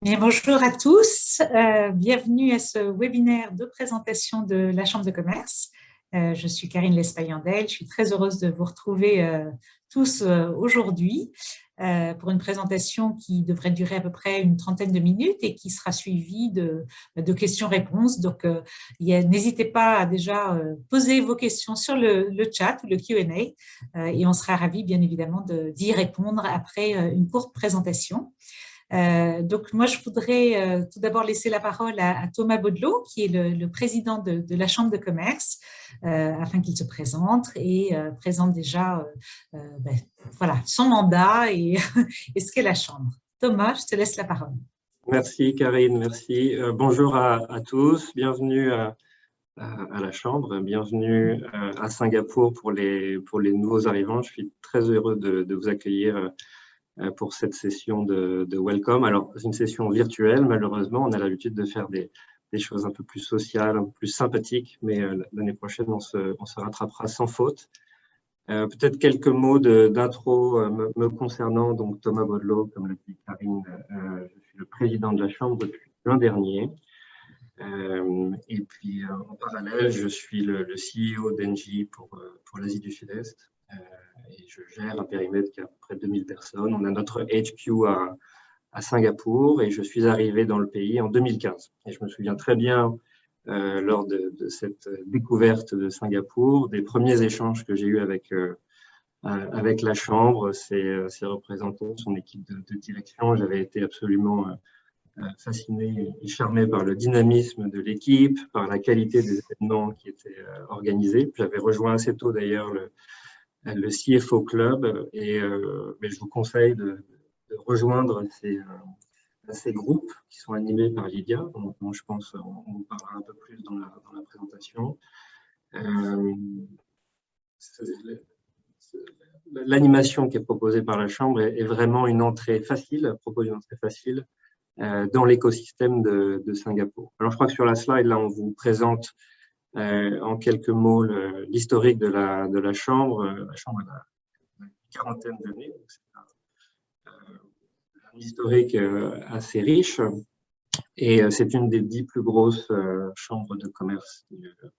Bien, bonjour à tous, bienvenue à ce webinaire de présentation de la Chambre de commerce. Je suis Karine Lespaille-Andel, je suis très heureuse de vous retrouver tous aujourd'hui pour une présentation qui devrait durer à peu près une trentaine de minutes et qui sera suivie de questions-réponses. Donc, n'hésitez pas à déjà poser vos questions sur le chat ou le Q&A et on sera ravis bien évidemment d'y répondre après une courte présentation. Donc, moi, je voudrais tout d'abord laisser la parole à Thomas Baudelot, qui est le président de la Chambre de commerce, afin qu'il se présente et présente déjà voilà, son mandat et, et ce qu'est la Chambre. Thomas, je te laisse la parole. Merci Karine, merci. Bonjour à tous, bienvenue à la Chambre, bienvenue à Singapour pour les nouveaux arrivants. Je suis très heureux de vous accueillir pour cette session de Welcome. Alors, c'est une session virtuelle, malheureusement, on a l'habitude de faire des choses un peu plus sociales, un peu plus sympathiques, mais l'année prochaine, on se rattrapera sans faute. Peut-être quelques mots d'intro me concernant, donc Thomas Baudelot, comme l'a dit Karine, je suis le président de la Chambre depuis l'an dernier. Et puis, en parallèle, je suis le CEO d'Engie pour l'Asie du Sud-Est. Et je gère un périmètre qui a à peu près 2000 personnes. On a notre HQ à Singapour et je suis arrivé dans le pays en 2015. Et je me souviens très bien, lors de cette découverte de Singapour, des premiers échanges que j'ai eus avec la Chambre, ses représentants, son équipe de direction. J'avais été absolument fasciné et charmé par le dynamisme de l'équipe, par la qualité des événements qui étaient organisés. Puis j'avais rejoint assez tôt d'ailleurs le CFO Club mais je vous conseille de rejoindre ces groupes qui sont animés par Lydia, dont je pense on vous parlera un peu plus dans la présentation. L'animation qui est proposée par la Chambre est vraiment une entrée facile, propose une entrée facile dans l'écosystème de Singapour. Alors je crois que sur la slide, là, on vous présente en quelques mots l'historique de la Chambre. La Chambre a une quarantaine d'années, c'est un historique assez riche et c'est une des 10 plus grosses chambres de commerce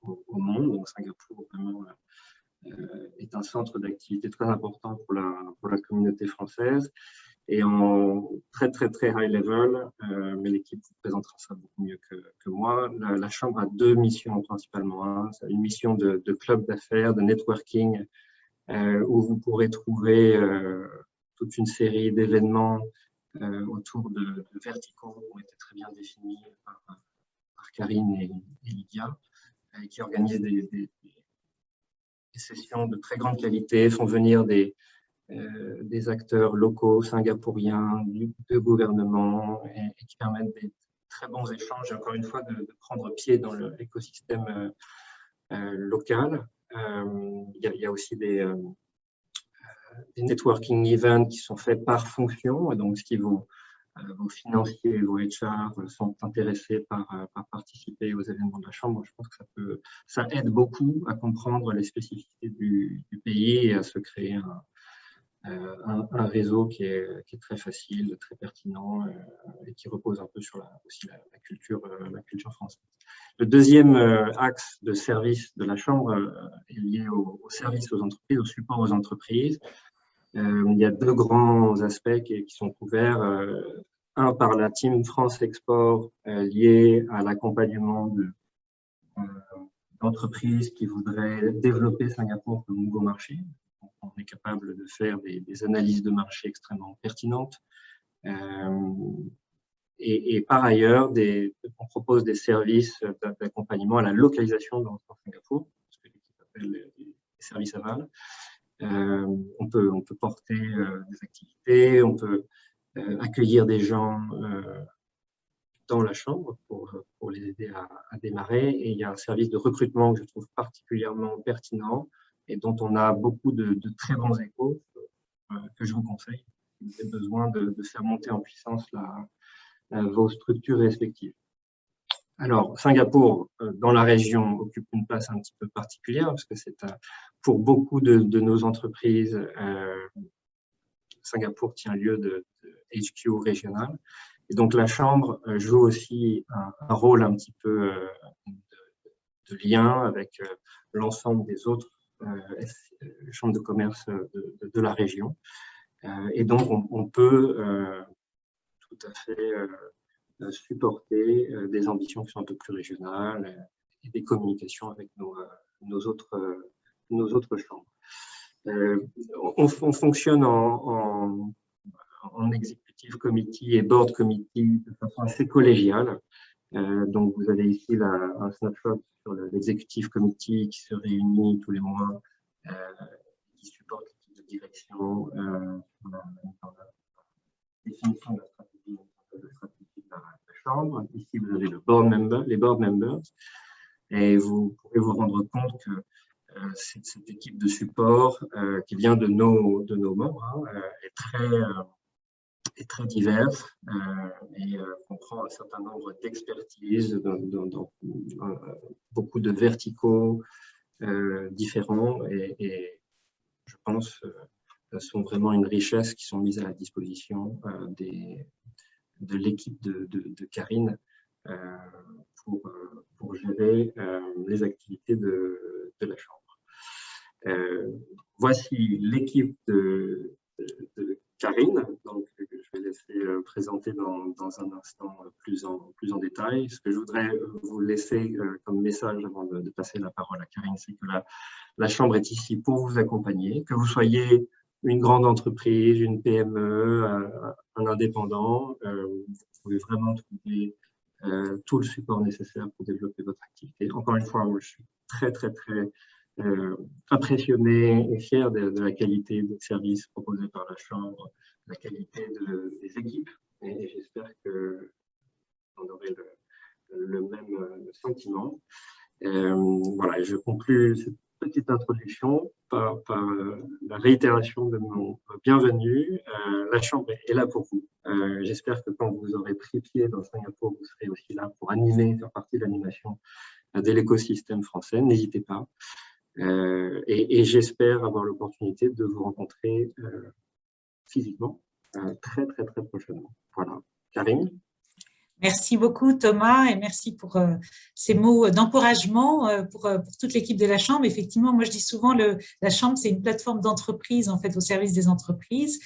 au monde. Donc Singapour vraiment est un centre d'activité très important pour la communauté française. Et en très high level, mais l'équipe vous présentera ça beaucoup mieux que moi. La Chambre a deux missions principalement. Une mission de club d'affaires, de networking, où vous pourrez trouver toute une série d'événements autour de verticaux qui ont été très bien définis par Karine et Lydia, qui organisent des sessions de très grande qualité, font venir des acteurs locaux, singapouriens, de gouvernement, et qui permettent des très bons échanges, et encore une fois, de prendre pied dans l'écosystème local. Il y a aussi des networking events qui sont faits par fonction, donc si vos financiers, vos HR sont intéressés par participer aux événements de la Chambre, je pense que ça aide beaucoup à comprendre les spécificités du pays et à se créer un réseau qui est très facile, très pertinent et qui repose un peu sur aussi la culture française. Le deuxième axe de service de la Chambre est lié au service aux entreprises, au support aux entreprises. Il y a deux grands aspects qui sont couverts. Un par la Team France Export liée à l'accompagnement d'entreprises qui voudraient développer Singapour comme nouveau marché. On est capable de faire des analyses de marché extrêmement pertinentes. Et par ailleurs, on propose des services d'accompagnement à la localisation dans Singapour, ce que l'équipe appelle les services aval. On peut porter des activités, on peut accueillir des gens dans la Chambre pour les aider à démarrer. Et il y a un service de recrutement que je trouve particulièrement pertinent et dont on a beaucoup de très bons échos que je vous conseille si vous avez besoin de faire monter en puissance vos structures respectives. Alors, Singapour, dans la région, occupe une place un petit peu particulière parce que c'est pour beaucoup de nos entreprises, Singapour tient lieu de HQ régional. Et donc, la Chambre joue aussi un rôle un petit peu de lien avec l'ensemble des autres chambres de commerce de la région. Et donc, on peut tout à fait supporter des ambitions qui sont un peu plus régionales et des communications avec nos autres chambres. On fonctionne en executive committee et board committee de façon assez collégiale. Donc, vous avez ici un snapshot sur l'executive committee qui se réunit tous les mois, qui supporte l'équipe de direction, la définition de la stratégie de la Chambre. Ici, vous avez les board members, et vous pouvez vous rendre compte que cette équipe de support qui vient de nos membres est très diverse et comprend un certain nombre d'expertises dans beaucoup de verticaux différents et je pense sont vraiment une richesse qui sont mises à la disposition de l'équipe de Karine pour gérer les activités de la Chambre. Voici l'équipe de Karine, donc je vais laisser présenter dans un instant plus en détail. Ce que je voudrais vous laisser comme message avant de passer la parole à Karine, c'est que la Chambre est ici pour vous accompagner, que vous soyez une grande entreprise, une PME, un indépendant, vous pouvez vraiment trouver tout le support nécessaire pour développer votre activité. Encore une fois, je suis très impressionné et fier de la qualité des services proposés par la Chambre, la qualité des équipes, et j'espère que vous en aurez le même sentiment. Voilà, je conclue cette petite introduction par la réitération de mon bienvenue. La Chambre est là pour vous. J'espère que quand vous aurez pris pied dans Singapour, vous serez aussi là pour faire partie de l'animation de l'écosystème français. N'hésitez pas. Et j'espère avoir l'opportunité de vous rencontrer physiquement très prochainement. Voilà. Karine? Merci beaucoup Thomas et merci pour ces mots d'encouragement pour toute l'équipe de la Chambre. Effectivement, moi je dis souvent la Chambre c'est une plateforme d'entreprise en fait au service des entreprises.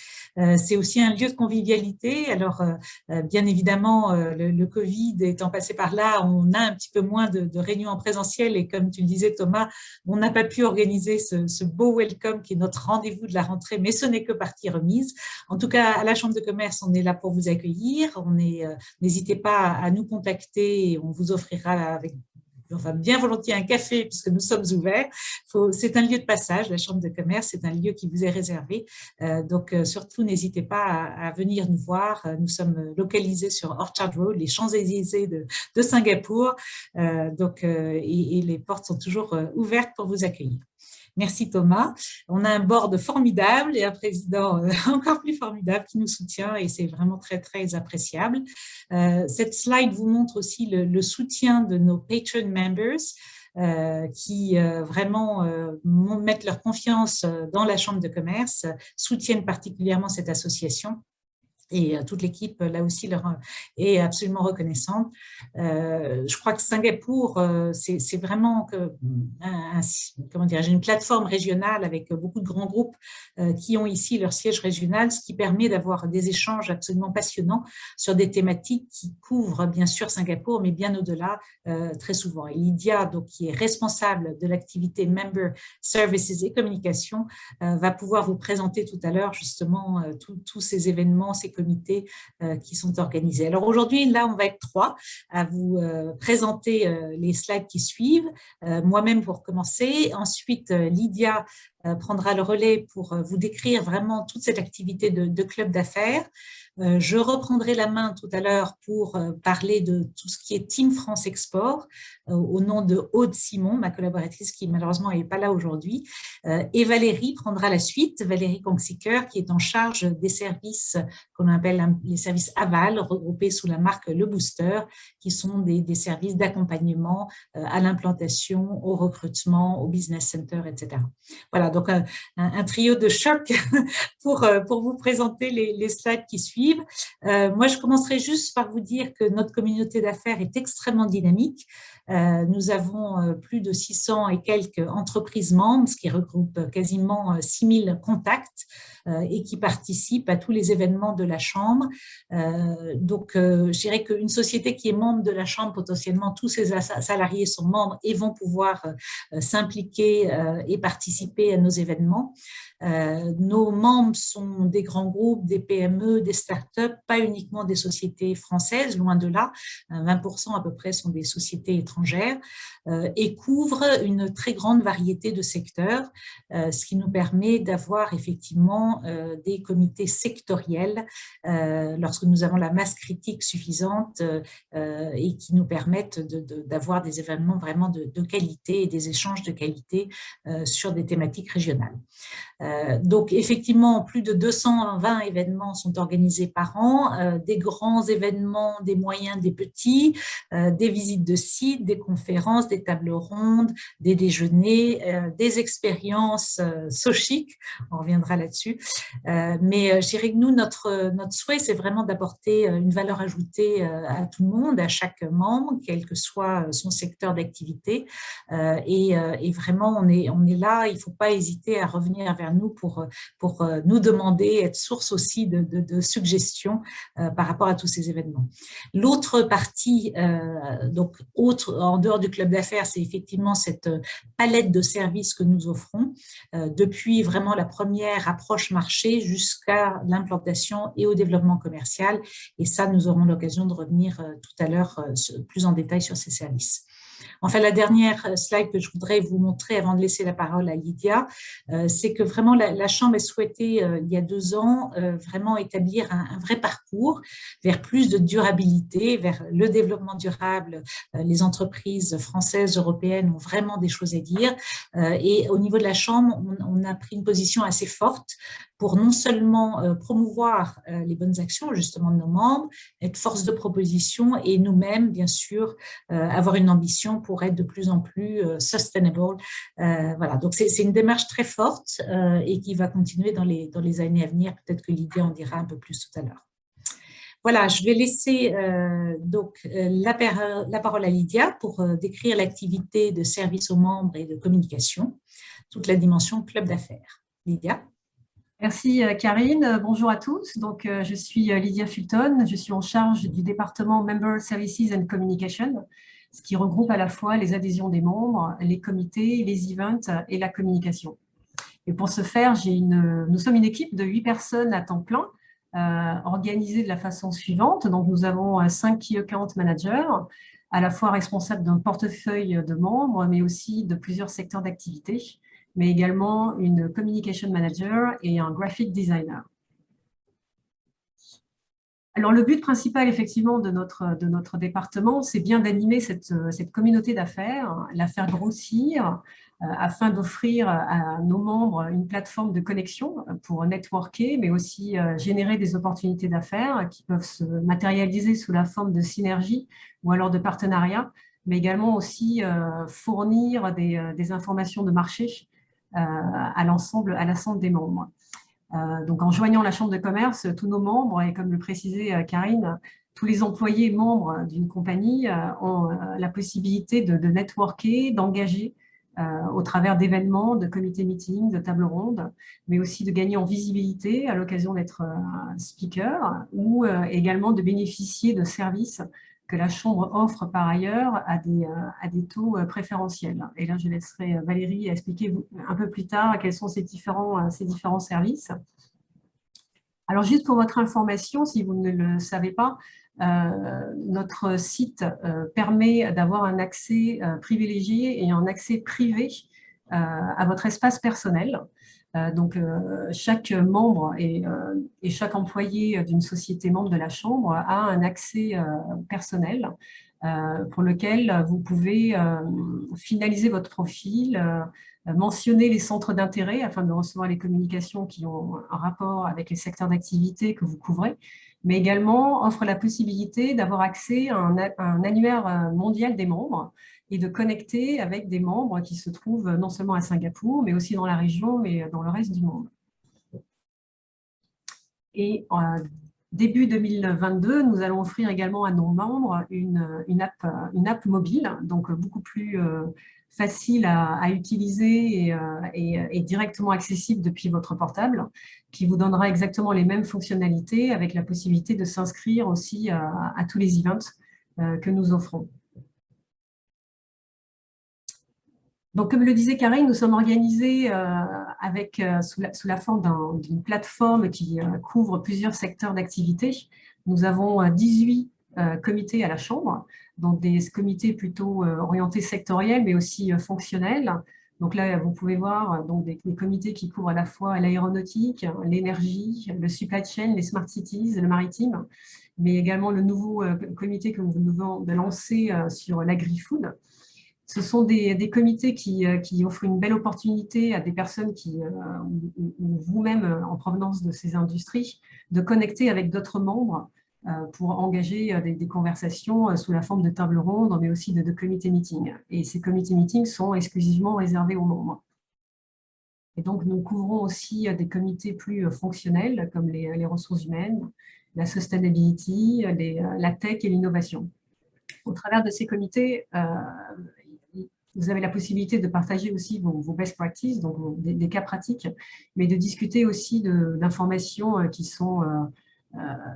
C'est aussi un lieu de convivialité. Alors bien évidemment le Covid étant passé par là, on a un petit peu moins de réunions en présentiel et comme tu le disais Thomas, on n'a pas pu organiser ce beau welcome qui est notre rendez-vous de la rentrée, mais ce n'est que partie remise. En tout cas à la Chambre de commerce, on est là pour vous accueillir. N'hésitez pas à nous contacter et on vous offrira bien volontiers un café puisque nous sommes ouverts. C'est un lieu de passage, la Chambre de commerce, c'est un lieu qui vous est réservé. Donc, surtout, n'hésitez pas à venir nous voir. Nous sommes localisés sur Orchard Road, les Champs-Élysées de Singapour. Et les portes sont toujours ouvertes pour vous accueillir. Merci Thomas. On a un board formidable et un président encore plus formidable qui nous soutient et c'est vraiment très appréciable. Cette slide vous montre aussi le soutien de nos patron members qui vraiment mettent leur confiance dans la Chambre de commerce, soutiennent particulièrement cette association. Et toute l'équipe, là aussi, leur est absolument reconnaissante. Je crois que Singapour, c'est vraiment une plateforme régionale avec beaucoup de grands groupes qui ont ici leur siège régional, ce qui permet d'avoir des échanges absolument passionnants sur des thématiques qui couvrent bien sûr Singapour, mais bien au-delà très souvent. Et Lydia, donc, qui est responsable de l'activité Member Services et Communication, va pouvoir vous présenter tout à l'heure justement tous ces événements, ces comités qui sont organisés. Alors aujourd'hui, là, on va être 3 à vous présenter les slides qui suivent. Moi-même pour commencer. Ensuite, Lydia prendra le relais pour vous décrire vraiment toute cette activité de club d'affaires. Je reprendrai la main tout à l'heure pour parler de tout ce qui est Team France Export au nom de Aude Simon, ma collaboratrice qui malheureusement n'est pas là aujourd'hui. Et Valérie prendra la suite, Valérie Kongsiker, qui est en charge des services qu'on appelle les services aval, regroupés sous la marque Le Booster, qui sont des services d'accompagnement à l'implantation, au recrutement, au business center, etc. Voilà, donc un trio de choc pour vous présenter les slides qui suivent. Moi, je commencerai juste par vous dire que notre communauté d'affaires est extrêmement dynamique. Nous avons plus de 600 et quelques entreprises membres, ce qui regroupe quasiment 6000 contacts et qui participent à tous les événements de la Chambre. Donc, je dirais qu'une société qui est membre de la Chambre, potentiellement tous ses salariés sont membres et vont pouvoir s'impliquer et participer à nos événements. Nos membres sont des grands groupes, des PME, des startups, pas uniquement des sociétés françaises, loin de là. 20% à peu près sont des sociétés étrangères et couvrent une très grande variété de secteurs, ce qui nous permet d'avoir effectivement des comités sectoriels lorsque nous avons la masse critique suffisante et qui nous permettent d'avoir des événements vraiment de qualité et des échanges de qualité sur des thématiques régionales. Donc, effectivement, plus de 220 événements sont organisés par an, des grands événements, des moyens, des petits, des visites de sites, des conférences, des tables rondes, des déjeuners, des expériences sociques, on reviendra là-dessus. Mais je dirais que nous, notre souhait, c'est vraiment d'apporter une valeur ajoutée à tout le monde, à chaque membre, quel que soit son secteur d'activité. Et vraiment, on est là, il ne faut pas hésiter à revenir vers nous pour nous demander, être source aussi de suggestions par rapport à tous ces événements. L'autre partie, donc autre, en dehors du club d'affaires, c'est effectivement cette palette de services que nous offrons, depuis vraiment la première approche marché jusqu'à l'implantation et au développement commercial. Et ça, nous aurons l'occasion de revenir tout à l'heure plus en détail sur ces services. Enfin, la dernière slide que je voudrais vous montrer avant de laisser la parole à Lydia, c'est que vraiment la Chambre a souhaité, il y a 2 ans, vraiment établir un vrai parcours vers plus de durabilité, vers le développement durable. Les entreprises françaises, européennes ont vraiment des choses à dire. Et au niveau de la Chambre, on a pris une position assez forte pour non seulement promouvoir les bonnes actions justement de nos membres, être force de proposition et nous-mêmes, bien sûr, avoir une ambition pour être de plus en plus sustainable. Voilà, donc c'est une démarche très forte et qui va continuer dans les années à venir. Peut-être que Lydia en dira un peu plus tout à l'heure. Voilà, je vais laisser la parole à Lydia pour décrire l'activité de service aux membres et de communication, toute la dimension club d'affaires. Lydia. Merci Karine, bonjour à tous. Donc, je suis Lydia Fulton, je suis en charge du département Member Services and Communication, ce qui regroupe à la fois les adhésions des membres, les comités, les events et la communication. Et pour ce faire, nous sommes une équipe de 8 personnes à temps plein, organisée de la façon suivante. Donc, nous avons 5 Key Account Managers, à la fois responsables d'un portefeuille de membres, mais aussi de plusieurs secteurs d'activité, mais également une Communication Manager et un Graphic Designer. Alors, le but principal, effectivement, de notre département, c'est bien d'animer cette communauté d'affaires, la faire grossir, afin d'offrir à nos membres une plateforme de connexion pour networker, mais aussi générer des opportunités d'affaires qui peuvent se matérialiser sous la forme de synergie ou alors de partenariat, mais également aussi fournir des informations de marché à l'ensemble des membres. Donc, en joignant la Chambre de commerce, tous nos membres, et comme le précisait Karine, tous les employés membres d'une compagnie ont la possibilité de networker, d'engager au travers d'événements, de comités meetings, de tables rondes, mais aussi de gagner en visibilité à l'occasion d'être speaker ou également de bénéficier de services que la Chambre offre par ailleurs à des taux préférentiels. Et là, je laisserai Valérie expliquer un peu plus tard quels sont ces différents services. Alors, juste pour votre information, si vous ne le savez pas, notre site permet d'avoir un accès privilégié et un accès privé à votre espace personnel. Donc, chaque membre et chaque employé d'une société membre de la Chambre a un accès personnel pour lequel vous pouvez finaliser votre profil, mentionner les centres d'intérêt afin de recevoir les communications qui ont un rapport avec les secteurs d'activité que vous couvrez, mais également offre la possibilité d'avoir accès à un annuaire mondial des membres et de connecter avec des membres qui se trouvent non seulement à Singapour, mais aussi dans la région, mais dans le reste du monde. Et début 2022, nous allons offrir également à nos membres une app mobile, donc beaucoup plus facile à utiliser et directement accessible depuis votre portable, qui vous donnera exactement les mêmes fonctionnalités avec la possibilité de s'inscrire aussi à tous les events que nous offrons. Donc, comme le disait Karine, nous sommes organisés sous la forme d'une plateforme qui couvre plusieurs secteurs d'activité. Nous avons 18 comités à la Chambre, donc des comités plutôt orientés sectoriels, mais aussi fonctionnels. Donc là, vous pouvez voir donc, des comités qui couvrent à la fois l'aéronautique, l'énergie, le supply chain, les smart cities, le maritime, mais également le nouveau comité que nous venons de lancer sur l'agri-food. Ce sont des comités qui offrent une belle opportunité à des personnes ou vous-même en provenance de ces industries, de connecter avec d'autres membres pour engager des conversations sous la forme de tables rondes, mais aussi de comités meetings. Et ces comités meetings sont exclusivement réservés aux membres. Et donc, nous couvrons aussi des comités plus fonctionnels, comme les ressources humaines, la sustainability, la tech et l'innovation. Au travers de ces comités, vous avez la possibilité de partager aussi vos best practices, donc des cas pratiques, mais de discuter aussi d'informations qui sont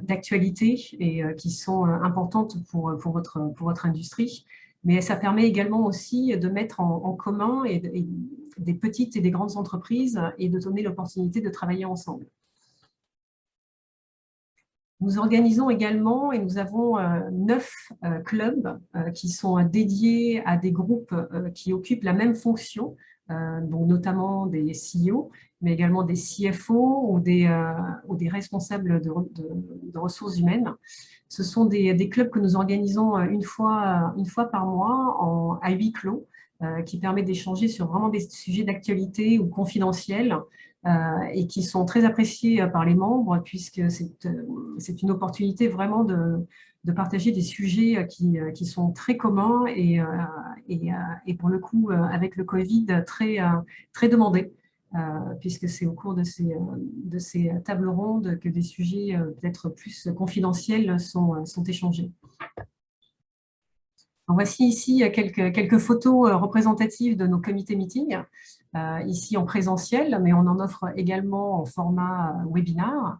d'actualité et qui sont importantes pour votre industrie. Mais ça permet également aussi de mettre en commun des petites et des grandes entreprises et de donner l'opportunité de travailler ensemble. Nous organisons également, et nous avons 9 clubs qui sont dédiés à des groupes qui occupent la même fonction, donc notamment des CEO, mais également des CFO ou des responsables de ressources humaines. Ce sont des clubs que nous organisons une fois par mois à huis clos, qui permet d'échanger sur vraiment des sujets d'actualité ou confidentiels, et qui sont très appréciés par les membres, puisque c'est une opportunité vraiment de partager des sujets qui sont très communs et pour le coup, avec le Covid, très demandés, puisque c'est au cours de ces tables rondes que des sujets peut-être plus confidentiels sont échangés. Donc, voici ici quelques photos représentatives de nos comités meetings, ici en présentiel, mais on en offre également en format webinar.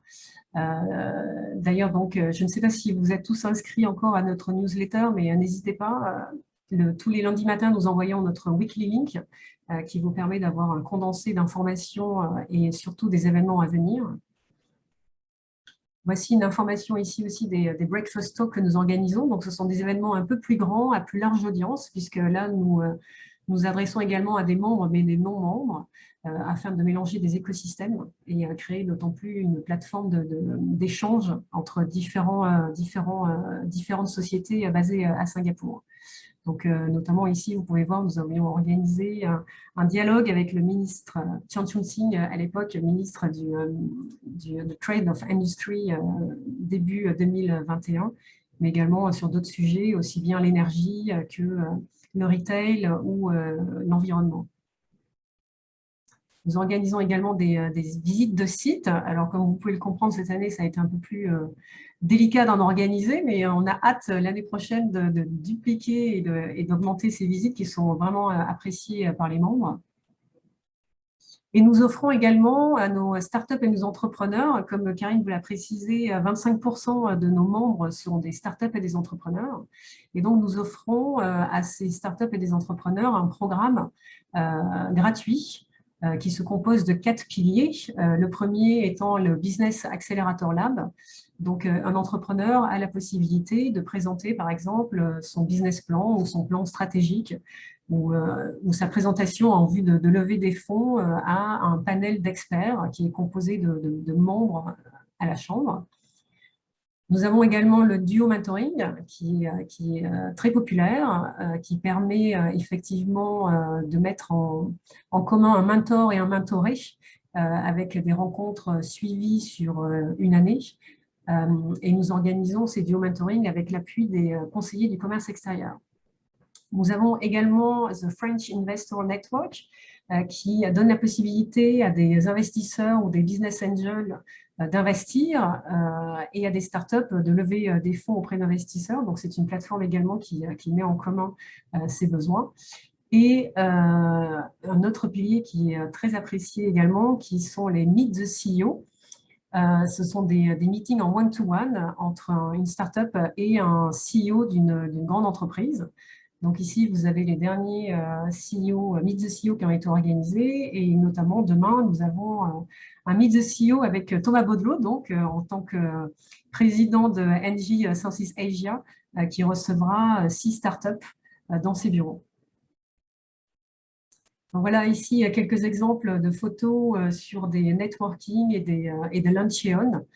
D'ailleurs, donc, je ne sais pas si vous êtes tous inscrits encore à notre newsletter, mais n'hésitez pas. Tous les lundis matins, nous envoyons notre weekly link qui vous permet d'avoir un condensé d'informations et surtout des événements à venir. Voici une information ici aussi des breakfast talks que nous organisons. Donc, ce sont des événements un peu plus grands, à plus large audience, puisque là, nous adressons également à des membres, mais des non-membres, afin de mélanger des écosystèmes et créer d'autant plus une plateforme d'échange entre différentes sociétés basées à Singapour. Donc, notamment ici, vous pouvez voir, nous avions organisé un dialogue avec le ministre Chan Chun Sing, à l'époque ministre du Trade of Industry début 2021, mais également sur d'autres sujets, aussi bien l'énergie que le retail ou l'environnement. Nous organisons également des visites de sites. Alors, comme vous pouvez le comprendre, cette année, ça a été un peu plus délicat d'en organiser, mais on a hâte l'année prochaine de dupliquer et d'augmenter ces visites qui sont vraiment appréciées par les membres. Et nous offrons également à nos startups et nos entrepreneurs, comme Karine vous l'a précisé, 25% de nos membres sont des startups et des entrepreneurs. Et donc, nous offrons à ces startups et des entrepreneurs un programme gratuit qui se compose de 4 piliers. Le premier étant le Business Accelerator Lab. Donc, un entrepreneur a la possibilité de présenter, par exemple, son business plan ou son plan stratégique ou sa présentation en vue de lever des fonds à un panel d'experts qui est composé de membres à la Chambre. Nous avons également le duo mentoring qui est très populaire, qui permet effectivement de mettre en commun un mentor et un mentoré avec des rencontres suivies sur une année. Et nous organisons ces duo mentoring avec l'appui des conseillers du commerce extérieur. Nous avons également The French Investor Network qui donne la possibilité à des investisseurs ou des business angels d'investir et à des startups de lever des fonds auprès d'investisseurs. Donc, c'est une plateforme également qui met en commun ces besoins. Et un autre pilier qui est très apprécié également, qui sont les Meet the CEO. Ce sont des meetings en one-to-one entre une startup et un CEO d'une grande entreprise. Donc ici, vous avez les derniers CEO, Meet the CEO qui ont été organisés et notamment demain, nous avons un Meet the CEO avec Thomas Baudelot, donc en tant que président de NG Southeast Asia, qui recevra 6 startups dans ses bureaux. Donc voilà ici quelques exemples de photos sur des networking et des luncheons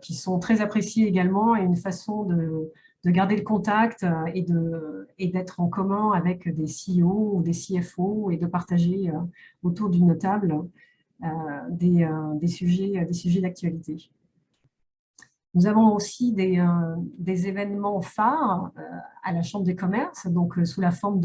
qui sont très appréciés également et une façon de garder le contact et d'être en commun avec des CEO ou des CFO et de partager autour d'une table des sujets d'actualité. Nous avons aussi des événements phares à la Chambre des commerces, donc sous la forme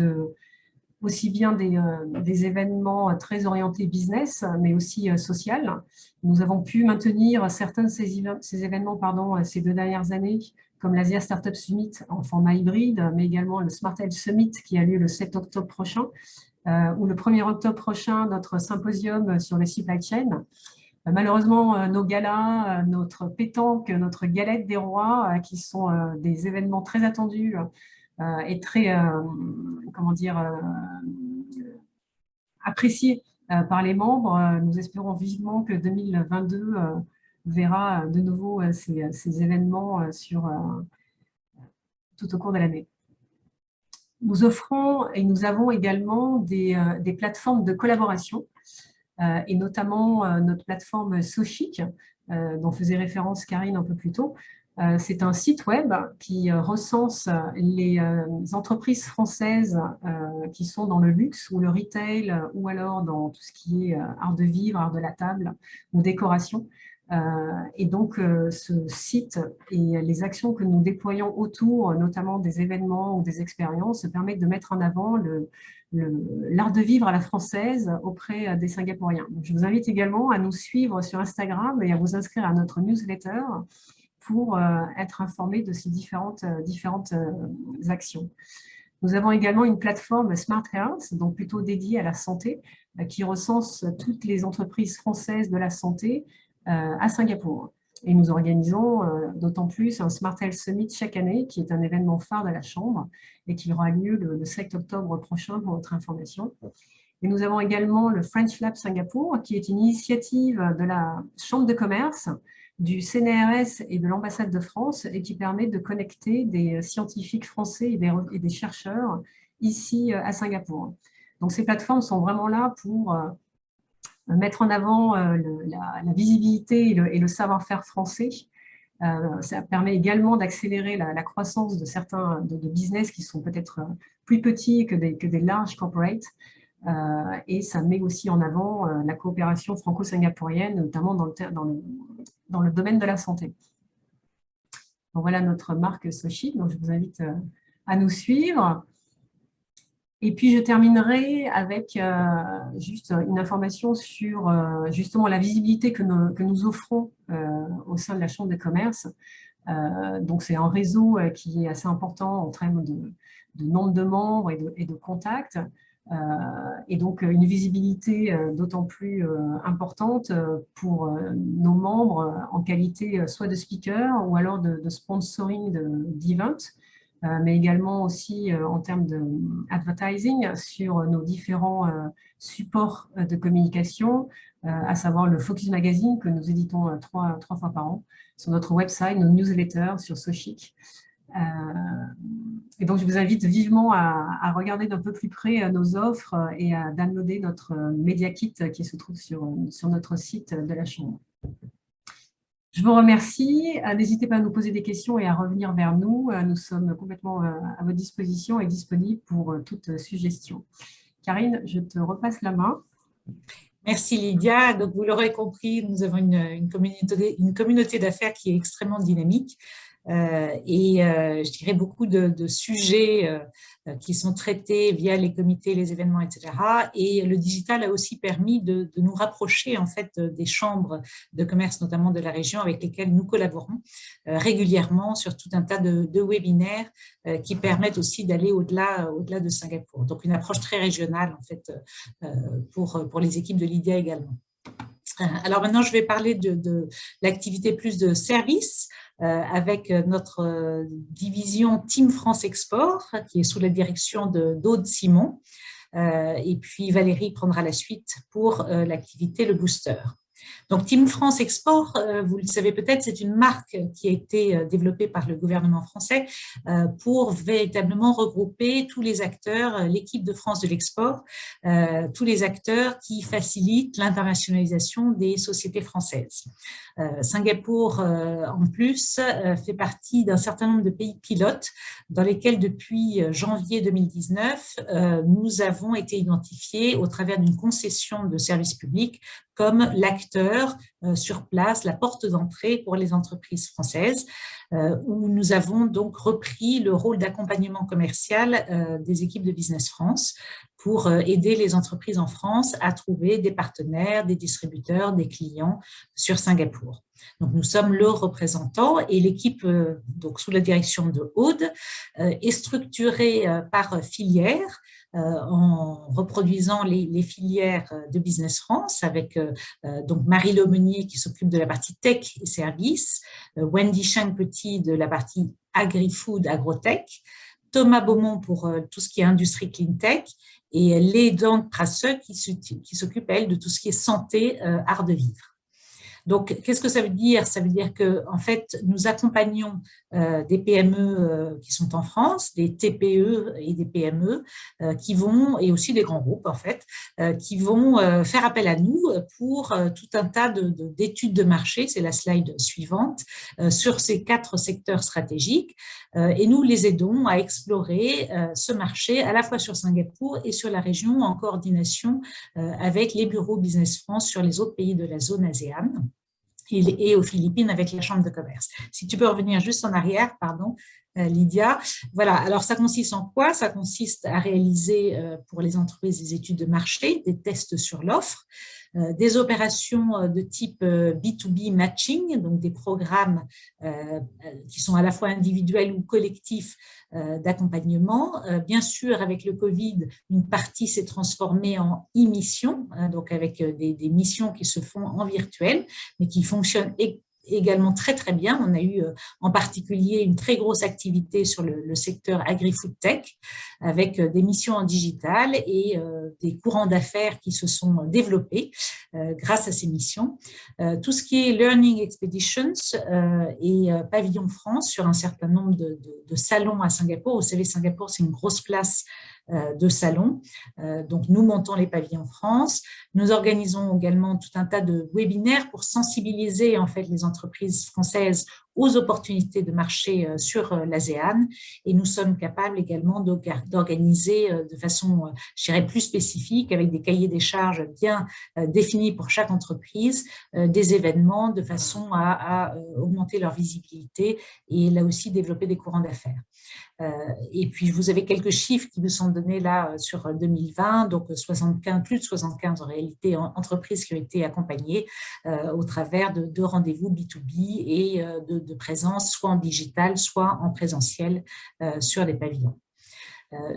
aussi bien des événements très orientés business, mais aussi social. Nous avons pu maintenir certains de ces événements ces 2 dernières années, comme l'Asia Startup Summit en format hybride, mais également le Smart Health Summit qui a lieu le 7 octobre prochain, ou le 1er octobre prochain, notre symposium sur les supply chain. Malheureusement, nos galas, notre pétanque, notre galette des rois, qui sont des événements très attendus et très, comment dire, appréciés par les membres. Nous espérons vivement que 2022 verra de nouveau ces événements tout au cours de l'année. Nous offrons et nous avons également des plateformes de collaboration et notamment notre plateforme Sochic, dont faisait référence Karine un peu plus tôt. C'est un site web qui recense les entreprises françaises qui sont dans le luxe ou le retail ou alors dans tout ce qui est art de vivre, art de la table ou décoration. Et donc, ce site et les actions que nous déployons autour, notamment des événements ou des expériences, permettent de mettre en avant l'art de vivre à la française auprès des Singapouriens. Donc, je vous invite également à nous suivre sur Instagram et à vous inscrire à notre newsletter pour être informé de ces différentes actions. Nous avons également une plateforme Smart Health, donc plutôt dédiée à la santé, qui recense toutes les entreprises françaises de la santé à Singapour. Et nous organisons d'autant plus un Smart Health Summit chaque année, qui est un événement phare de la Chambre et qui aura lieu le 7 octobre prochain pour votre information. Et nous avons également le French Lab Singapour, qui est une initiative de la Chambre de commerce, du CNRS et de l'ambassade de France et qui permet de connecter des scientifiques français et des chercheurs ici à Singapour. Donc ces plateformes sont vraiment là pour mettre en avant la visibilité et le savoir-faire français. Ça permet également d'accélérer la croissance de certains de business qui sont peut-être plus petits que des larges corporates. Et ça met aussi en avant la coopération franco-singapourienne, notamment dans le domaine de la santé. Donc voilà notre marque Sochic, donc je vous invite à nous suivre. Et puis je terminerai avec juste une information sur justement la visibilité que nous offrons au sein de la Chambre de commerce. Donc c'est un réseau qui est assez important en termes de nombre de membres et de contacts. Et donc une visibilité d'autant plus importante pour nos membres en qualité soit de speaker ou alors de sponsoring d'events, mais également aussi en termes d'advertising sur nos différents supports de communication, à savoir le Focus Magazine que nous éditons trois fois par an, sur notre website, nos newsletters sur Sochic. Et donc, je vous invite vivement à regarder d'un peu plus près nos offres et à downloader notre Media Kit qui se trouve sur notre site de la Chambre. Je vous remercie. N'hésitez pas à nous poser des questions et à revenir vers nous. Nous sommes complètement à votre disposition et disponibles pour toute suggestion. Karine, je te repasse la main. Merci Lydia. Donc, vous l'aurez compris, nous avons une communauté d'affaires qui est extrêmement dynamique. Je dirais beaucoup de sujets qui sont traités via les comités, les événements, etc. Et le digital a aussi permis de nous rapprocher en fait des chambres de commerce, notamment de la région, avec lesquelles nous collaborons régulièrement sur tout un tas de webinaires qui permettent aussi d'aller au-delà de Singapour. Donc une approche très régionale en fait pour les équipes de Lydia également. Alors maintenant, je vais parler de l'activité plus de service avec notre division Team France Export qui est sous la direction d'Aude Simon. Et puis Valérie prendra la suite pour l'activité Le Booster. Donc, Team France Export, vous le savez peut-être, c'est une marque qui a été développée par le gouvernement français pour véritablement regrouper tous les acteurs, l'équipe de France de l'export, tous les acteurs qui facilitent l'internationalisation des sociétés françaises. Singapour, en plus, fait partie d'un certain nombre de pays pilotes dans lesquels, depuis janvier 2019, nous avons été identifiés au travers d'une concession de services publics comme l'acteur sur place, la porte d'entrée pour les entreprises françaises, où nous avons donc repris le rôle d'accompagnement commercial des équipes de Business France pour aider les entreprises en France à trouver des partenaires, des distributeurs, des clients sur Singapour. Donc, nous sommes le représentant et l'équipe, donc sous la direction de Aude, est structurée par filière, en reproduisant les filières de Business France avec donc Marie Lemonnier qui s'occupe de la partie tech et services, Wendy Chang-Petit de la partie agri-food, agrotech, Thomas Beaumont pour tout ce qui est industrie clean tech et Lé Dang Prasseux qui s'occupe, elle, de tout ce qui est santé, art de vivre. Donc, qu'est-ce que ça veut dire? Ça veut dire que, en fait, nous accompagnons des PME qui sont en France, des TPE et des PME qui vont, et aussi des grands groupes en fait, qui vont faire appel à nous pour tout un tas d'études de marché, c'est la slide suivante, sur ces 4 secteurs stratégiques, et nous les aidons à explorer ce marché à la fois sur Singapour et sur la région en coordination avec les bureaux Business France sur les autres pays de la zone ASEAN. Et aux Philippines avec la Chambre de commerce. Si tu peux revenir juste en arrière, pardon, Lydia. Voilà, alors ça consiste en quoi? Ça consiste à réaliser pour les entreprises des études de marché, des tests sur l'offre, des opérations de type B2B matching, donc des programmes qui sont à la fois individuels ou collectifs d'accompagnement. Bien sûr, avec le Covid, une partie s'est transformée en e-mission, donc avec des missions qui se font en virtuel, mais qui fonctionnent également très très bien. On a eu en particulier une très grosse activité sur le secteur agri-food tech avec des missions en digital et des courants d'affaires qui se sont développés grâce à ces missions. Tout ce qui est Learning Expeditions et Pavillon France sur un certain nombre de salons à Singapour. Vous savez, Singapour, c'est une grosse place de salons. Donc, nous montons les pavillons France. Nous organisons également tout un tas de webinaires pour sensibiliser en fait les entreprises françaises aux opportunités de marché sur l'ASEAN et nous sommes capables également d'organiser de façon, je dirais, plus spécifique avec des cahiers des charges bien définis pour chaque entreprise, des événements de façon à augmenter leur visibilité et là aussi développer des courants d'affaires. Et puis, vous avez quelques chiffres qui vous sont donnés là sur 2020, donc plus de 75 en réalité entreprises qui ont été accompagnées au travers de rendez-vous B2B et de présence soit en digital, soit en présentiel sur les pavillons.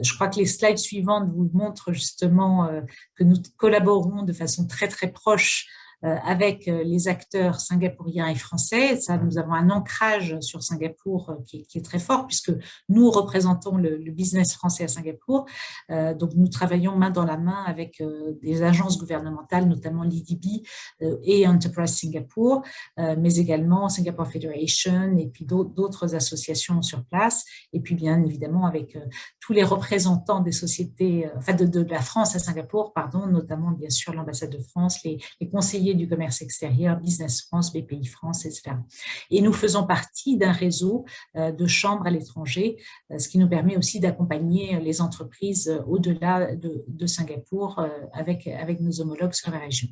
Je crois que les slides suivantes vous montrent justement que nous collaborons de façon très très proche avec les acteurs singapouriens et français. Ça, nous avons un ancrage sur Singapour qui est très fort puisque nous représentons le business français à Singapour. Donc, nous travaillons main dans la main avec des agences gouvernementales, notamment l'IDB et Enterprise Singapour, mais également Singapore Federation et puis d'autres associations sur place. Et puis, bien évidemment, avec tous les représentants des sociétés, enfin de la France à Singapour, pardon, notamment bien sûr l'ambassade de France, les conseillers particulier du commerce extérieur, Business France, BPI France, etc. Et nous faisons partie d'un réseau de chambres à l'étranger, ce qui nous permet aussi d'accompagner les entreprises au-delà de Singapour avec nos homologues sur la région.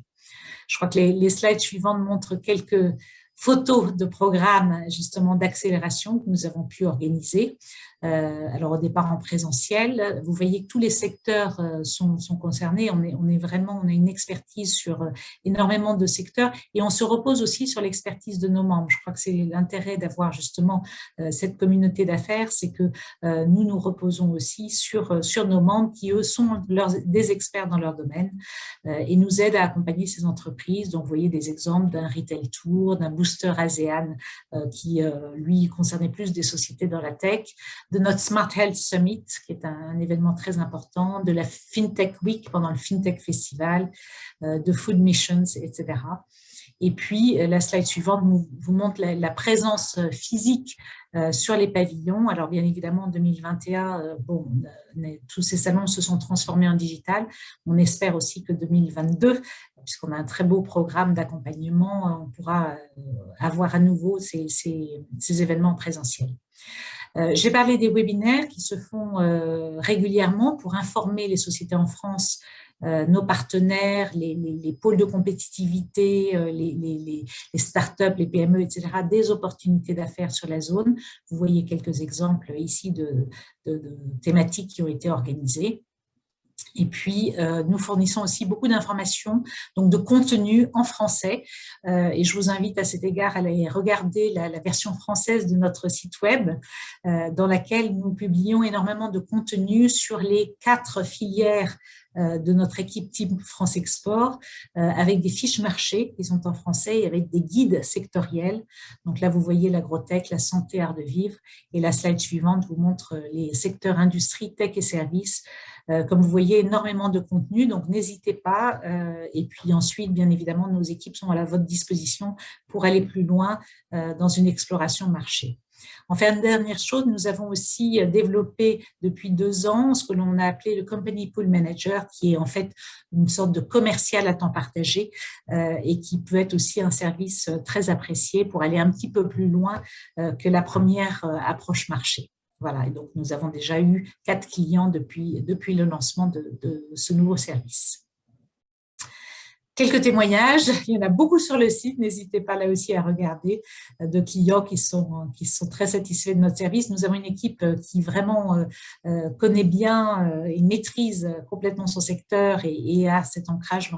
Je crois que les slides suivantes montrent quelques photos de programmes justement d'accélération que nous avons pu organiser. Alors au départ en présentiel, vous voyez que tous les secteurs sont concernés. On a une expertise sur énormément de secteurs et on se repose aussi sur l'expertise de nos membres. Je crois que c'est l'intérêt d'avoir justement cette communauté d'affaires, c'est que nous reposons aussi sur nos membres qui eux sont des experts dans leur domaine et nous aident à accompagner ces entreprises. Donc vous voyez des exemples d'un retail tour, d'un booster ASEAN qui lui concernait plus des sociétés dans la tech, de notre Smart Health Summit, qui est un événement très important, de la FinTech Week pendant le FinTech Festival, de Food Missions, etc. Et puis, la slide suivante vous montre la présence physique sur les pavillons. Alors, bien évidemment, en 2021, tous ces salons se sont transformés en digital. On espère aussi que 2022, puisqu'on a un très beau programme d'accompagnement, on pourra avoir à nouveau ces événements présentiels. J'ai parlé des webinaires qui se font régulièrement pour informer les sociétés en France, nos partenaires, les pôles de compétitivité, les startups, les PME, etc., des opportunités d'affaires sur la zone. Vous voyez quelques exemples ici de thématiques qui ont été organisées. Et puis, nous fournissons aussi beaucoup d'informations, donc de contenu en français. Et je vous invite à cet égard à aller regarder la version française de notre site web, dans laquelle nous publions énormément de contenu sur les 4 filières de notre équipe Team France Export, avec des fiches marché qui sont en français et avec des guides sectoriels. Donc là, vous voyez l'agrotech, la santé, art de vivre. Et la slide suivante vous montre les secteurs industrie, tech et services. Comme vous voyez, énormément de contenu, donc n'hésitez pas. Et puis ensuite, bien évidemment, nos équipes sont à votre disposition pour aller plus loin dans une exploration marché. Enfin, une dernière chose, nous avons aussi développé depuis 2 ans ce que l'on a appelé le Company Pool Manager, qui est en fait une sorte de commercial à temps partagé et qui peut être aussi un service très apprécié pour aller un petit peu plus loin que la première approche marché. Voilà, et donc nous avons déjà eu 4 clients depuis le lancement de ce nouveau service. Quelques témoignages, il y en a beaucoup sur le site, n'hésitez pas là aussi à regarder, de clients qui sont très satisfaits de notre service. Nous avons une équipe qui vraiment connaît bien et maîtrise complètement son secteur et a cet ancrage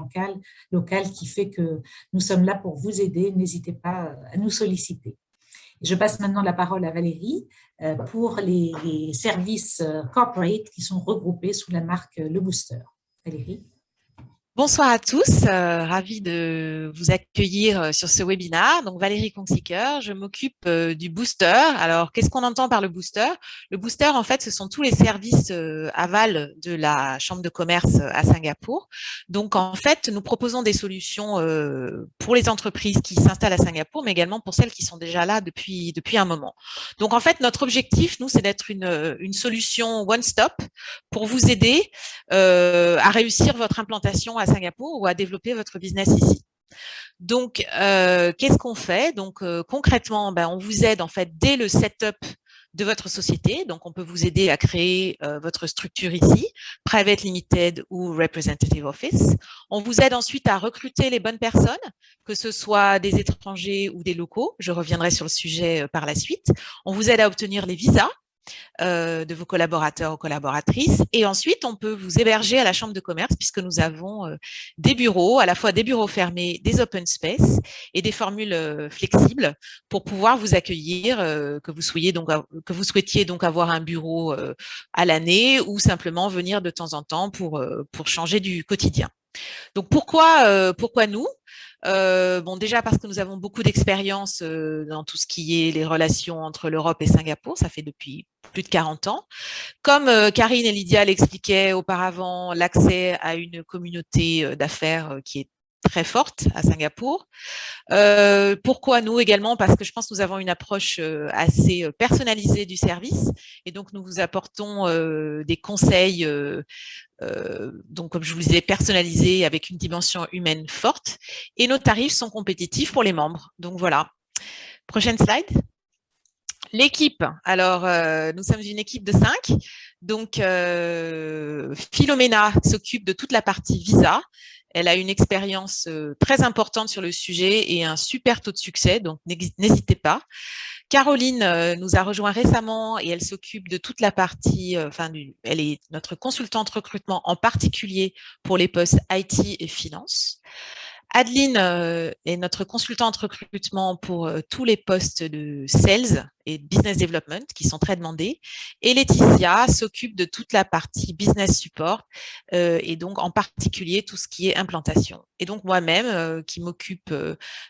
local qui fait que nous sommes là pour vous aider. N'hésitez pas à nous solliciter. Je passe maintenant la parole à Valérie pour les services corporate qui sont regroupés sous la marque Le Booster. Valérie. Bonsoir à tous, ravie de vous accueillir sur ce webinaire. Donc Valérie Consiker, je m'occupe du booster. Alors qu'est-ce qu'on entend par le booster? Le booster, en fait, ce sont tous les services aval de la Chambre de commerce à Singapour. Donc en fait, nous proposons des solutions pour les entreprises qui s'installent à Singapour, mais également pour celles qui sont déjà là depuis un moment. Donc en fait, notre objectif, nous, c'est d'être une solution one-stop pour vous aider à réussir votre implantation à Singapour ou à développer votre business ici. Donc, qu'est-ce qu'on fait? Donc, concrètement, on vous aide en fait dès le setup de votre société. Donc, on peut vous aider à créer votre structure ici, Private Limited ou Representative Office. On vous aide ensuite à recruter les bonnes personnes, que ce soit des étrangers ou des locaux. Je reviendrai sur le sujet par la suite. On vous aide à obtenir les visas de vos collaborateurs ou collaboratrices. Et ensuite, on peut vous héberger à la Chambre de commerce puisque nous avons des bureaux, à la fois des bureaux fermés, des open space et des formules flexibles pour pouvoir vous accueillir, que vous souhaitiez donc avoir un bureau à l'année ou simplement venir de temps en temps pour changer du quotidien. Donc, pourquoi nous? Déjà parce que nous avons beaucoup d'expérience dans tout ce qui est les relations entre l'Europe et Singapour, ça fait depuis plus de 40 ans. Comme Karine et Lydia l'expliquaient auparavant, l'accès à une communauté d'affaires qui est très forte à Singapour. Pourquoi nous également? Parce que je pense que nous avons une approche assez personnalisée du service et donc nous vous apportons des conseils donc comme je vous disais, personnalisés avec une dimension humaine forte et nos tarifs sont compétitifs pour les membres. Donc voilà. Prochaine slide. L'équipe. Alors, nous sommes une équipe de 5. Donc, Philomena s'occupe de toute la partie visa. Elle a une expérience très importante sur le sujet et un super taux de succès, donc n'hésitez pas. Caroline nous a rejoint récemment et elle s'occupe de toute la partie, elle est notre consultante recrutement en particulier pour les postes IT et finance. Adeline est notre consultante recrutement pour tous les postes de sales et business development qui sont très demandés. Et Laetitia s'occupe de toute la partie business support et donc en particulier tout ce qui est implantation. Et donc moi-même qui m'occupe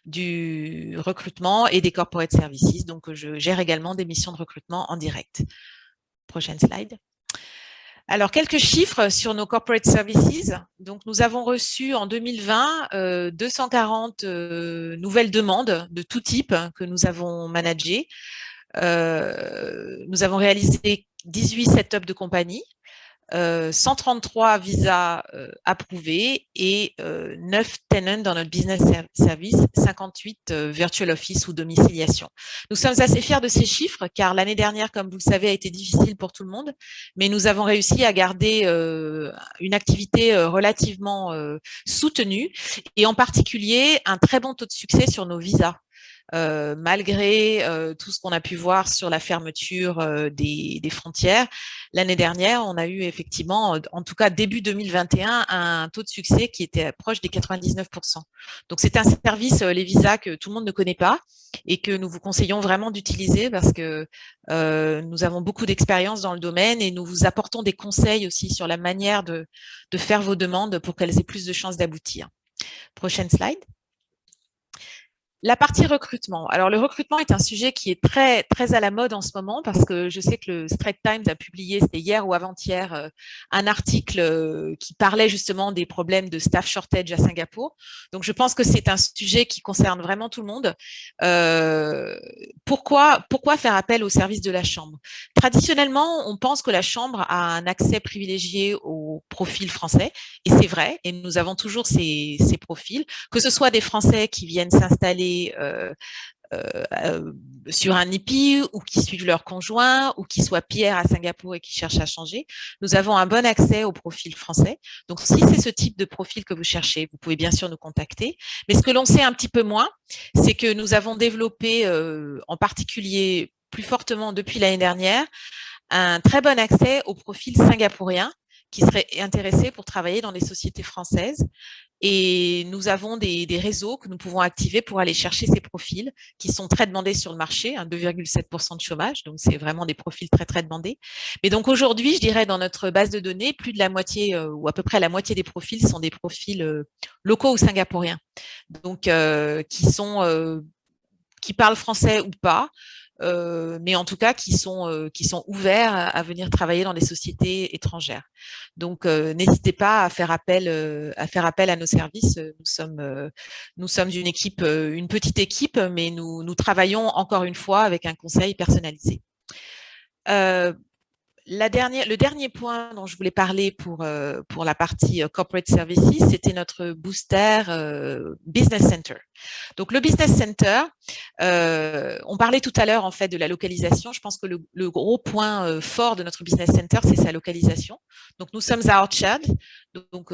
du recrutement et des corporate services. Donc je gère également des missions de recrutement en direct. Prochaine slide. Alors, quelques chiffres sur nos corporate services. Donc, nous avons reçu en 2020 240 nouvelles demandes de tout type que nous avons managées. Nous avons réalisé 18 setups de compagnie, 133 visas approuvés et 9 tenants dans notre business service, 58 virtual office ou domiciliation. Nous sommes assez fiers de ces chiffres car l'année dernière, comme vous le savez, a été difficile pour tout le monde, mais nous avons réussi à garder une activité relativement soutenue et en particulier un très bon taux de succès sur nos visas. Malgré tout ce qu'on a pu voir sur la fermeture des frontières. L'année dernière, on a eu effectivement, en tout cas début 2021, un taux de succès qui était proche des 99%. Donc c'est un service, les visas, que tout le monde ne connaît pas et que nous vous conseillons vraiment d'utiliser parce que nous avons beaucoup d'expérience dans le domaine et nous vous apportons des conseils aussi sur la manière de faire vos demandes pour qu'elles aient plus de chances d'aboutir. Prochaine slide. La partie recrutement. Alors, le recrutement est un sujet qui est très, très à la mode en ce moment parce que je sais que le Straits Times a publié, c'était hier ou avant-hier, un article qui parlait justement des problèmes de staff shortage à Singapour. Donc, je pense que c'est un sujet qui concerne vraiment tout le monde. Pourquoi faire appel au service de la Chambre? Traditionnellement, on pense que la Chambre a un accès privilégié aux profils français et c'est vrai. Et nous avons toujours ces profils, que ce soit des Français qui viennent s'installer sur un IPI ou qui suivent leurs conjoints ou qui soient PR à Singapour et qui cherchent à changer. Nous avons un bon accès au profil français. Donc, si c'est ce type de profil que vous cherchez, vous pouvez bien sûr nous contacter. Mais ce que l'on sait un petit peu moins, c'est que nous avons développé en particulier plus fortement depuis l'année dernière un très bon accès au profil singapourien qui seraient intéressés pour travailler dans les sociétés françaises. Et nous avons des réseaux que nous pouvons activer pour aller chercher ces profils qui sont très demandés sur le marché, 2,7% de chômage, donc c'est vraiment des profils très, très demandés. Mais donc aujourd'hui, je dirais dans notre base de données, plus de la moitié ou à peu près la moitié des profils sont des profils locaux ou singapouriens, donc qui parlent français ou pas, mais en tout cas qui sont ouverts à venir travailler dans des sociétés étrangères. Donc n'hésitez pas à faire appel à nos services. Nous sommes une équipe, une petite équipe, mais nous travaillons encore une fois avec un conseil personnalisé. Le dernier point dont je voulais parler pour la partie Corporate Services, c'était notre booster Business Center. Donc, le Business Center, on parlait tout à l'heure en fait de la localisation. Je pense que le gros point fort de notre Business Center, c'est sa localisation. Donc, nous sommes à Orchard, donc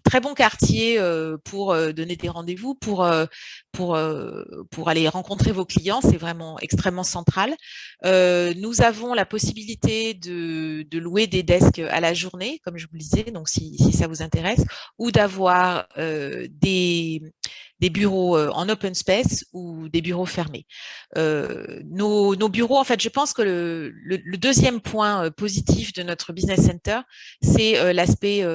très bon quartier pour donner des rendez-vous, pour aller rencontrer vos clients, c'est vraiment extrêmement central. Nous avons la possibilité de louer des desks à la journée, comme je vous le disais, donc si ça vous intéresse, ou d'avoir des des bureaux en open space ou des bureaux fermés. Nos bureaux, en fait, je pense que le deuxième point positif de notre business center, c'est l'aspect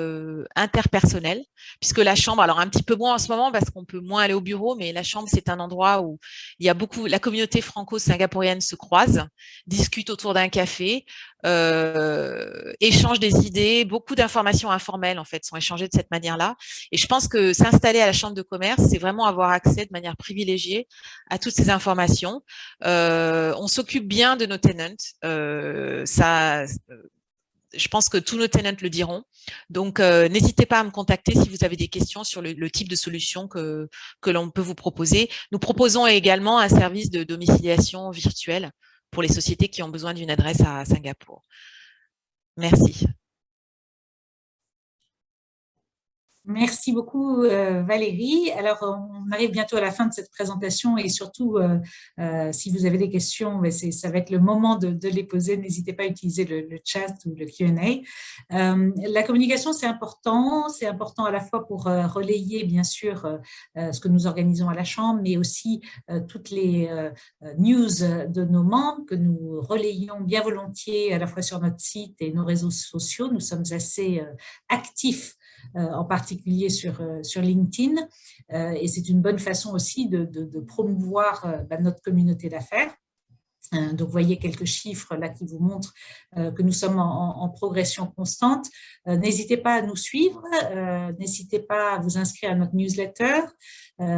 interpersonnel, puisque la chambre, alors un petit peu moins en ce moment parce qu'on peut moins aller au bureau, mais la chambre, c'est un endroit où il y a beaucoup, la communauté franco-singapourienne se croise, discute autour d'un café, échange des idées, beaucoup d'informations informelles en fait sont échangées de cette manière-là. Et je pense que s'installer à la chambre de commerce, c'est vraiment avoir accès de manière privilégiée à toutes ces informations. On s'occupe bien de nos tenants. Je pense que tous nos tenants le diront. Donc, n'hésitez pas à me contacter si vous avez des questions sur le type de solution que l'on peut vous proposer. Nous proposons également un service de domiciliation virtuelle pour les sociétés qui ont besoin d'une adresse à Singapour. Merci. Merci beaucoup Valérie. Alors, on arrive bientôt à la fin de cette présentation et surtout, si vous avez des questions, ça va être le moment de les poser. N'hésitez pas à utiliser le chat ou le Q&A. La communication, c'est important à la fois pour relayer, bien sûr, ce que nous organisons à la Chambre, mais aussi toutes les news de nos membres que nous relayons bien volontiers à la fois sur notre site et nos réseaux sociaux. Nous sommes assez actifs en particulier sur LinkedIn. Et c'est une bonne façon aussi de promouvoir notre communauté d'affaires. Donc, vous voyez quelques chiffres là qui vous montrent que nous sommes en progression constante. N'hésitez pas à nous suivre, n'hésitez pas à vous inscrire à notre newsletter.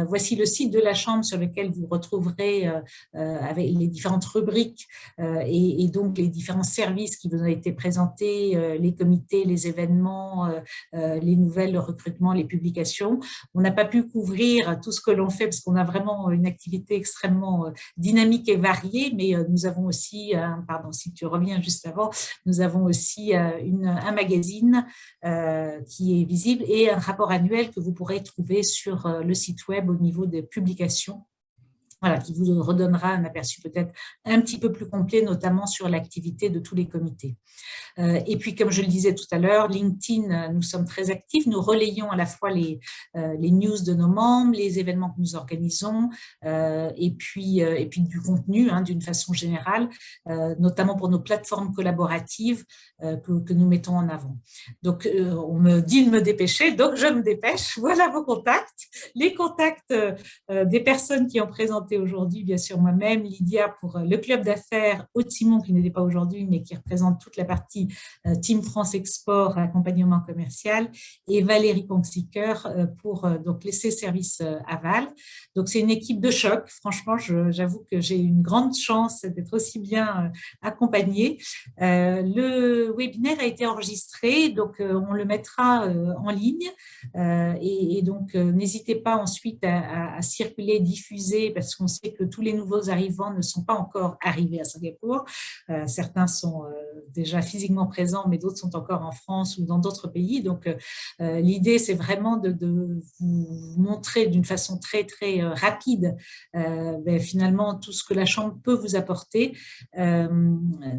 Voici le site de la Chambre sur lequel vous retrouverez avec les différentes rubriques et donc les différents services qui vous ont été présentés, les comités, les événements, les nouvelles, le recrutement, les publications. On n'a pas pu couvrir tout ce que l'on fait parce qu'on a vraiment une activité extrêmement dynamique et variée, mais nous avons aussi, pardon, si tu reviens juste avant, nous avons aussi un magazine qui est visible et un rapport annuel que vous pourrez trouver sur le site web au niveau des publications. Voilà, qui vous redonnera un aperçu peut-être un petit peu plus complet, notamment sur l'activité de tous les comités. Et puis, comme je le disais tout à l'heure, LinkedIn, nous sommes très actifs. Nous relayons à la fois les news de nos membres, les événements que nous organisons, et puis du contenu d'une façon générale, notamment pour nos plateformes collaboratives que nous mettons en avant. Donc, on me dit de me dépêcher, donc je me dépêche. Voilà vos contacts. Les contacts des personnes qui ont présenté aujourd'hui, bien sûr moi-même, Lydia pour le club d'affaires, Aude Simon qui n'était pas aujourd'hui, mais qui représente toute la partie Team France Export, accompagnement commercial, et Valérie Conxiker pour donc laisser service aval. Donc c'est une équipe de choc. Franchement, j'avoue que j'ai une grande chance d'être aussi bien accompagnée. Le webinaire a été enregistré, donc on le mettra en ligne. Et donc, n'hésitez pas ensuite à circuler, diffuser, parce qu'on sait que tous les nouveaux arrivants ne sont pas encore arrivés à Singapour. Certains sont déjà physiquement présents, mais d'autres sont encore en France ou dans d'autres pays. Donc, l'idée, c'est vraiment de vous montrer d'une façon très, très rapide finalement tout ce que la Chambre peut vous apporter.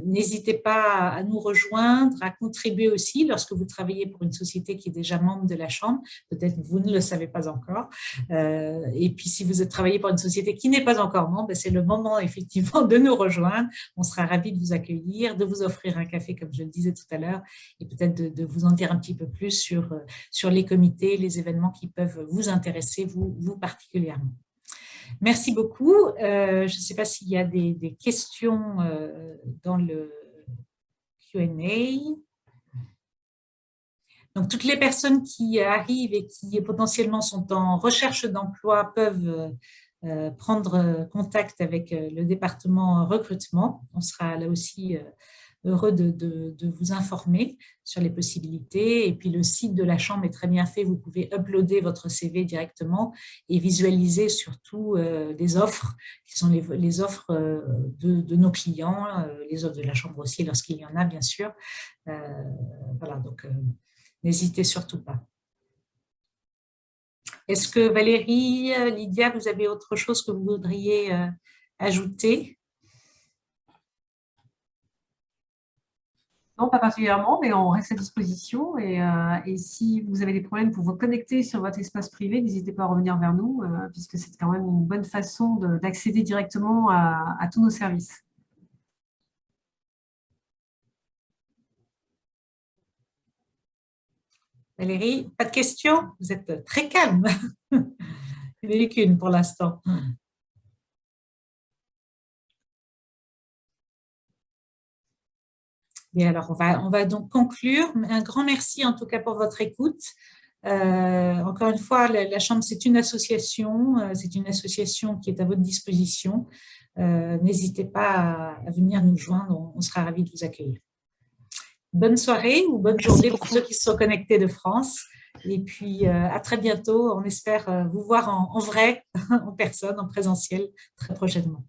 N'hésitez pas à nous rejoindre, à contribuer aussi lorsque vous travaillez pour une société qui est déjà membre de la Chambre. Peut-être que vous ne le savez pas encore. Et puis, si vous travaillez pour une société qui n'est pas encore membre, c'est le moment effectivement de nous rejoindre. On sera ravis de vous accueillir, de vous offrir un café, comme je le disais tout à l'heure, et peut-être de vous en dire un petit peu plus sur les comités, les événements qui peuvent vous intéresser, vous particulièrement. Merci beaucoup. Je ne sais pas s'il y a des questions dans le Q&A. Donc, toutes les personnes qui arrivent et qui potentiellement sont en recherche d'emploi peuvent prendre contact avec le département recrutement. On sera là aussi heureux de vous informer sur les possibilités. Et puis, le site de la Chambre est très bien fait. Vous pouvez uploader votre CV directement et visualiser surtout les offres qui sont les offres de nos clients, les offres de la Chambre aussi lorsqu'il y en a, bien sûr. Voilà, donc n'hésitez surtout pas. Est-ce que Valérie, Lydia, vous avez autre chose que vous voudriez ajouter ? Non, pas particulièrement, mais on reste à disposition. Et si vous avez des problèmes pour vous connecter sur votre espace privé, n'hésitez pas à revenir vers nous, puisque c'est quand même une bonne façon d'accéder directement à tous nos services. Valérie, pas de questions? Vous êtes très calme. Il n'y en a eu qu'une pour l'instant. Et alors, on va donc conclure. Un grand merci en tout cas pour votre écoute. Encore une fois, la Chambre, c'est une association qui est à votre disposition. N'hésitez pas à venir nous joindre, on sera ravis de vous accueillir. Bonne soirée ou bonne journée pour ceux qui se sont connectés de France. Et puis, à très bientôt. On espère vous voir en vrai, en personne, en présentiel, très prochainement.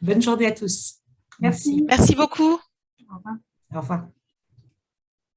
Bonne journée à tous. Merci. Merci beaucoup. Au revoir. Au revoir.